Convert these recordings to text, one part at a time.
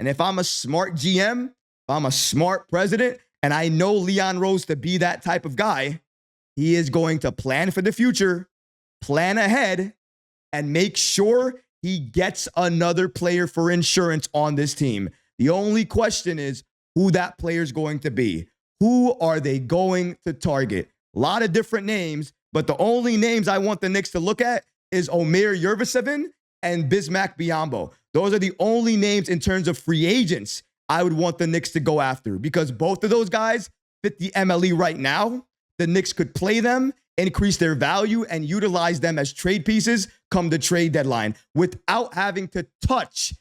And if I'm a smart GM, if I'm a smart president, and I know Leon Rose to be that type of guy, he is going to plan for the future, plan ahead, and make sure he gets another player for insurance on this team. The only question is who that player is going to be. Who are they going to target? A lot of different names, but the only names I want the Knicks to look at is Omer Yurtseven and Bismack Biyombo. Those are the only names in terms of free agents I would want the Knicks to go after, because both of those guys fit the MLE right now. The Knicks could play them, increase their value, and utilize them as trade pieces come the trade deadline without having to touch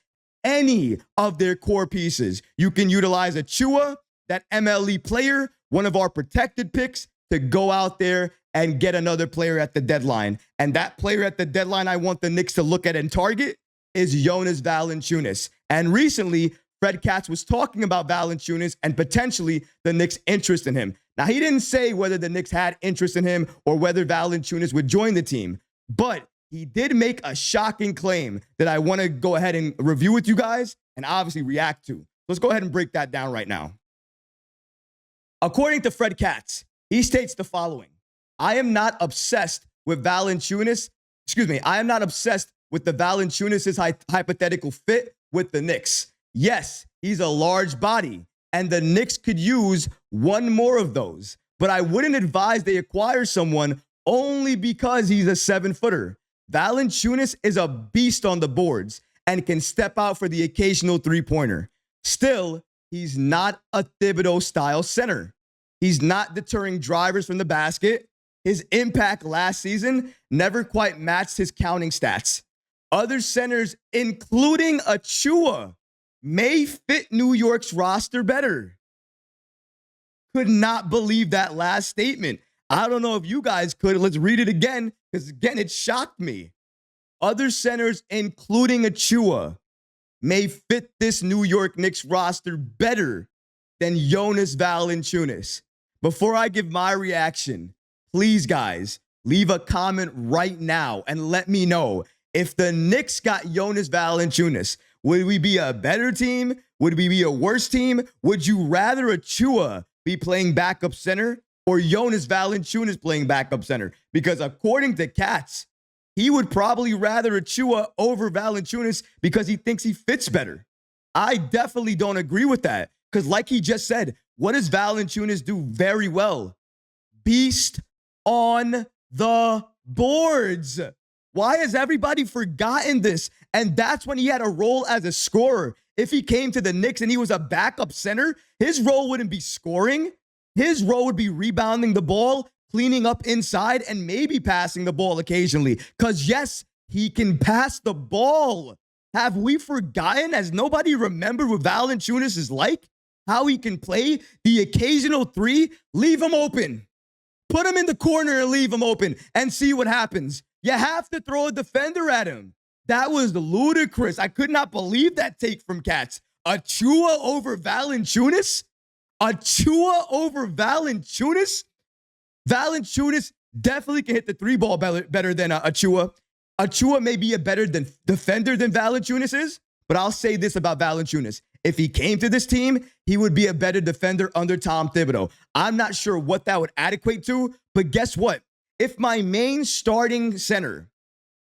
any of their core pieces. You can utilize Achiuwa, that MLE player, one of our protected picks, to go out there and get another player at the deadline. And that player at the deadline I want the Knicks to look at and target is Jonas Valanciunas. And recently, Fred Katz was talking about Valanciunas and potentially the Knicks' interest in him. Now, he didn't say whether the Knicks had interest in him or whether Valanciunas would join the team, but he did make a shocking claim that I want to go ahead and review with you guys and obviously react to. Let's go ahead and break that down right now. According to Fred Katz, he states the following: I am not obsessed with Valanciunas. I am not obsessed with the Valanciunas' hypothetical fit with the Knicks. Yes, he's a large body, and the Knicks could use one more of those. But I wouldn't advise they acquire someone only because he's a 7-footer. Valanciunas is a beast on the boards and can step out for the occasional three-pointer. Still, he's not a Thibodeau-style center. He's not deterring drivers from the basket. His impact last season never quite matched his counting stats. Other centers, including Achiuwa, may fit New York's roster better. Could not believe that last statement. I don't know if you guys could. Let's read it again, because again, it shocked me. Other centers, including Achiuwa, may fit this New York Knicks roster better than Jonas Valanciunas. Before I give my reaction, please, guys, leave a comment right now and let me know, if the Knicks got Jonas Valanciunas, would we be a better team? Would we be a worse team? Would you rather Achiuwa be playing backup center or Jonas Valanciunas playing backup center? Because according to Katz, he would probably rather Achiuwa over Valanciunas because he thinks he fits better. I definitely don't agree with that, because like he just said, what does Valanciunas do very well? Beast on the boards. Why has everybody forgotten this? And that's when he had a role as a scorer. If he came to the Knicks and he was a backup center, his role wouldn't be scoring. His role would be rebounding the ball, cleaning up inside, and maybe passing the ball occasionally. Because yes, he can pass the ball. Have we forgotten? Has nobody remembered what Valanciunas is like? How he can play the occasional three? Leave him open. Put him in the corner and leave him open and see what happens. You have to throw a defender at him. That was ludicrous. I could not believe that take from Katz. Achiuwa over Valanciunas? Achiuwa over Valanciunas? Valanciunas definitely can hit the three ball better than Achiuwa. Achiuwa may be a better defender than Valanciunas is, but I'll say this about Valanciunas. If he came to this team, he would be a better defender under Tom Thibodeau. I'm not sure what that would adequate to, but guess what? If my main starting center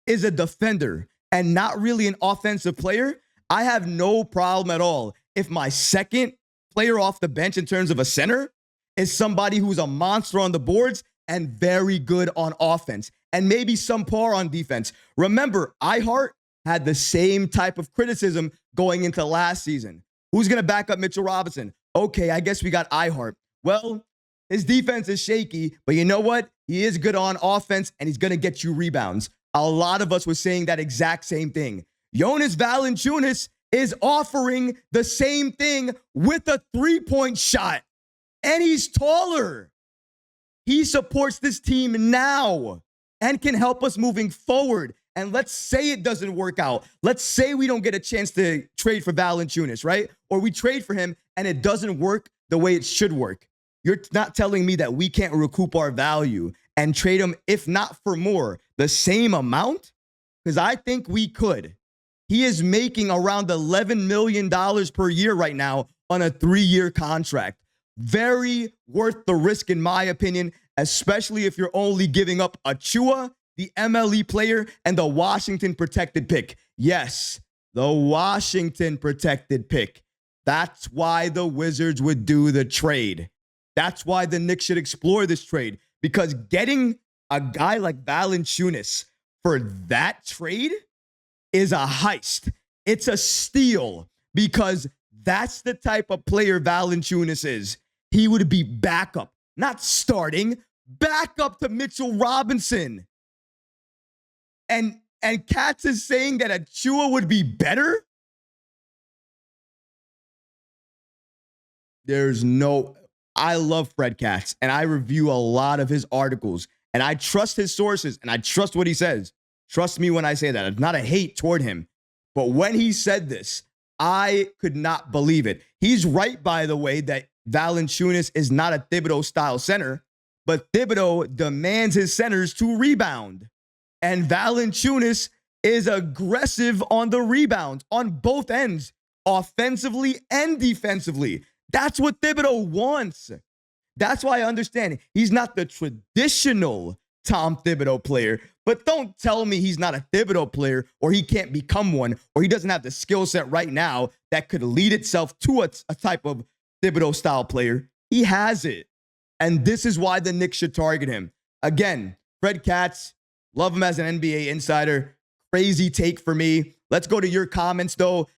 is a defender and not really an offensive player, I have no problem at all if my second player off the bench in terms of a center is somebody who's a monster on the boards and very good on offense and maybe some par on defense. Remember, IHart had the same type of criticism going into last season. Who's going to back up Mitchell Robinson? Okay, I guess we got IHart. Well, his defense is shaky, but you know what? He is good on offense, and he's going to get you rebounds. A lot of us were saying that exact same thing. Jonas Valanciunas is offering the same thing with a three-point shot, and he's taller. He supports this team now and can help us moving forward. And let's say it doesn't work out. Let's say we don't get a chance to trade for Valanciunas, right? Or we trade for him and it doesn't work the way it should work. You're not telling me that we can't recoup our value and trade him, if not for more, the same amount? Because I think we could. He is making around $11 million per year right now on a 3-year contract. Very worth the risk, in my opinion, especially if you're only giving up Achiuwa, the MLE player, and the Washington protected pick. Yes, the Washington protected pick. That's why the Wizards would do the trade. That's why the Knicks should explore this trade, because getting a guy like Valanciunas for that trade is a heist. It's a steal, because that's the type of player Valanciunas is. He would be backup, not starting, backup to Mitchell Robinson. And Katz is saying that Achiuwa would be better? I love Fred Katz, and I review a lot of his articles, and I trust his sources, and I trust what he says. Trust me when I say that. It's not a hate toward him. But when he said this, I could not believe it. He's right, by the way, that Valanciunas is not a Thibodeau-style center, but Thibodeau demands his centers to rebound. And Valanciunas is aggressive on the rebounds on both ends, offensively and defensively. That's what Thibodeau wants. That's why I understand he's not the traditional Tom Thibodeau player, but don't tell me he's not a Thibodeau player, or he can't become one, or he doesn't have the skill set right now that could lead itself to a type of Thibodeau-style player. He has it. And this is why the Knicks should target him. Again, Fred Katz, love him as an NBA insider. Crazy take for me. Let's go to your comments, though.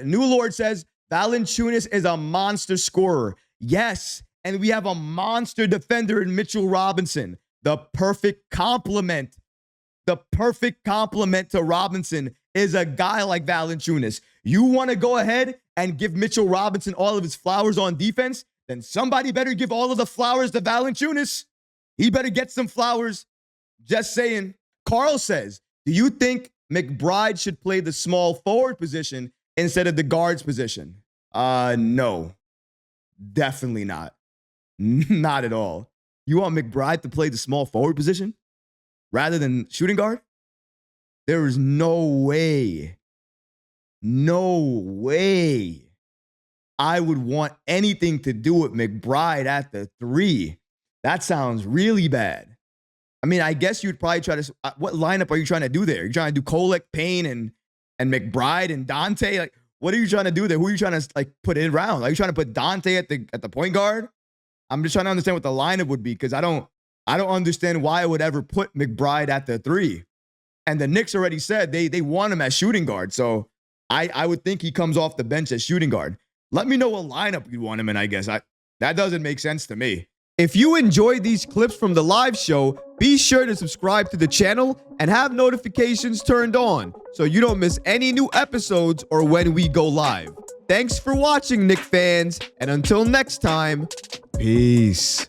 New Lord says, Valanciunas is a monster scorer. Yes, and we have a monster defender in Mitchell Robinson. The perfect complement. The perfect complement to Robinson is a guy like Valanciunas. You want to go ahead and give Mitchell Robinson all of his flowers on defense? Then somebody better give all of the flowers to Valanciunas. He better get some flowers. Just saying. Carl says, do you think McBride should play the small forward position instead of the guards position? No. Definitely not. Not at all. You want McBride to play the small forward position rather than shooting guard? There is no way I would want anything to do with McBride at the 3. That sounds really bad. I mean, I guess you'd probably try to. What lineup are you trying to do there? You're trying to do Kolek, Payne, and McBride and Dante. Like, what are you trying to do there? Who are you trying to put in around? Are you trying to put Dante at the point guard? I'm just trying to understand what the lineup would be, because I don't understand why I would ever put McBride at the 3. And the Knicks already said they want him as shooting guard. So I would think he comes off the bench as shooting guard. Let me know what lineup you'd want him in, I guess. That doesn't make sense to me. If you enjoyed these clips from the live show, be sure to subscribe to the channel and have notifications turned on so you don't miss any new episodes or when we go live. Thanks for watching, Knicks fans, and until next time, peace.